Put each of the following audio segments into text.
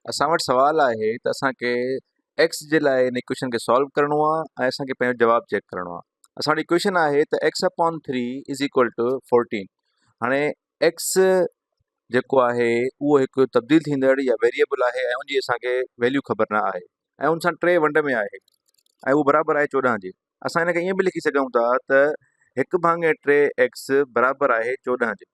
असां वटि सवाल आहे त असांखे एक्स जे लाइ इन इक्वेशन खे सॉल्व करिणो आहे ऐं असांखे पंहिंजो जवाबु चेक करिणो आहे। असां वटि इक्वेशन आहे त x upon 3 is equal to 14। हाणे एक्स जेको आहे उहो हिकु तब्दील थींदड़ या वेरिएबल आहे ऐं उनजी असांखे वैल्यू ख़बर न आहे ऐं उन सां 3 वंड में आहे ऐं उहो बराबरि आहे 14 जे। असां हिनखे ईअं बि लिखी सघूं था त 1/3 एक्स बराबरि आहे 14 जे।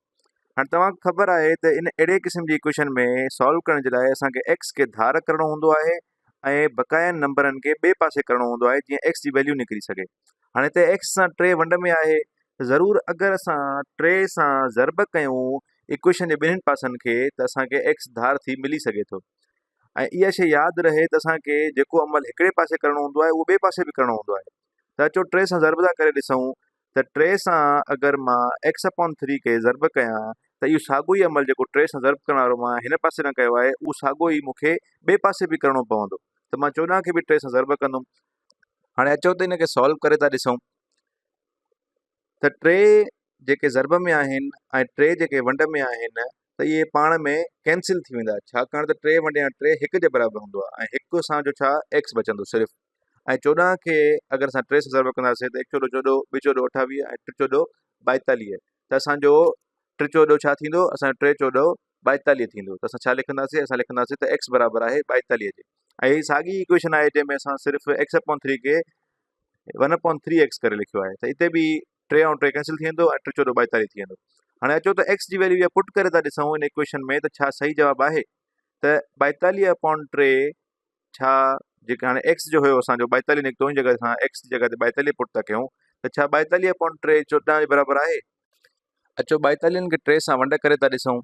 हाणे तव्हांखे ख़बर आहे त इन अहिड़े क़िस्म जी इक्वेशन में सॉल्व करण जे लाइ असांखे एक्स खे धार करणो हूंदो आहे ऐं बक़ाया नंबरनि खे ॿिए पासे करणो हूंदो आहे जीअं एक्स जी वैल्यू निकिरी सघे। हाणे त एक्स सां 3 वंड में आहे त ज़रूरु अगरि असां 3 सां ज़रब कयूं इक्वेशन जे ॿिन्हिनि पासनि खे त असांखे एक्स धार थी मिली सघे थो। ऐं इहा शइ यादि रहे त असांखे जेको अमल हिकिड़े पासे करणो हूंदो आहे उहो ॿिए पासे बि करणो हूंदो आहे। त अचो 3 सां ज़रब था करे ॾिसूं त 3 सां अगरि मां एक्स अपॉन 3 खे ज़रब कयां त इहो साॻियो ई अमल जेको 3 सां ज़रब करण वारो मां हिन पासे न कयो आहे उहो साॻियो ई मूंखे ॿिए पासे बि करिणो पवंदो। त मां 14 खे बि 3 सां ज़रब कंदुमि। हाणे अचो त हिनखे सॉल्व करे था ॾिसूं त 3 जेके ज़रब में आहिनि ऐं 3 जेके वंड में आहिनि त इहे पाण में कैंसिल थी वेंदा, छाकाणि त 3 वंड 3 हिक जे बराबरि हूंदो आहे ऐं हिकु सां जो छा एक्स बचंदो सिर्फ़ु। ऐं 14 खे अगरि असां 3 सां ज़रब कंदासीं त 1 14 14 2 14 28 ऐं 3 14 42। त असांजो 3 14 छा थींदो, असांजो 3 14 42 थींदो। त असां छा लिखंदासीं, असां लिखंदासीं त एक्स बराबरि आहे 42 जे। ऐं हीअ साॻी इक्वेशन आहे जंहिंमें असां सिर्फ़ु एक्स अपॉन 3 खे 1/3 एक्स करे लिखियो आहे। त हिते बि 3 ऐं 3 कैंसिल थी वेंदो ऐं 3 14 42 थी वेंदो। हाणे अचो त एक्स जी वैल्यू इहा पुट करे था ॾिसूं इन इक्वेशन में त छा सही जवाबु आहे। त 42/3 छा जेका हाणे एक्स जो हुयो असांजो 42 निकितो, इन जॻह सां एक्स जी जॻह ते 42 पुट था कयूं त छा 42/3 14 जे बराबरि आहे। अचो 42 खे 3 सां वंड करे था ॾिसूं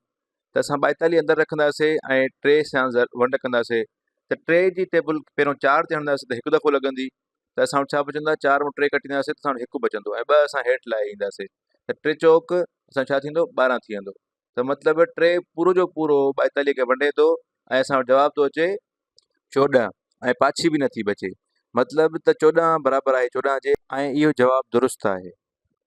त असां 42 अंदरि रखंदासीं ऐं 3 सां वंड कंदासीं त 3 जी टेबल पहिरियों 4 ते हणंदासीं त हिकु दफ़ो लॻंदी त असां वटि छा बचंदा, 4 में 3 कटींदासीं त असां वटि 1 बचंदो ऐं 2 असां हेठि लाइ ईंदासीं त 3 चौक असां छा थींदो 12 थी वेंदो। त मतिलबु 3 पूरो जो पूरो 42 खे वंडे थो ऐं असां वटि जवाबु थो अचे 14 ऐं पाछी बि नथी बचे। मतिलबु त 14 बराबरि आहे 14 जे ऐं इहो जवाबु दुरुस्त आहे।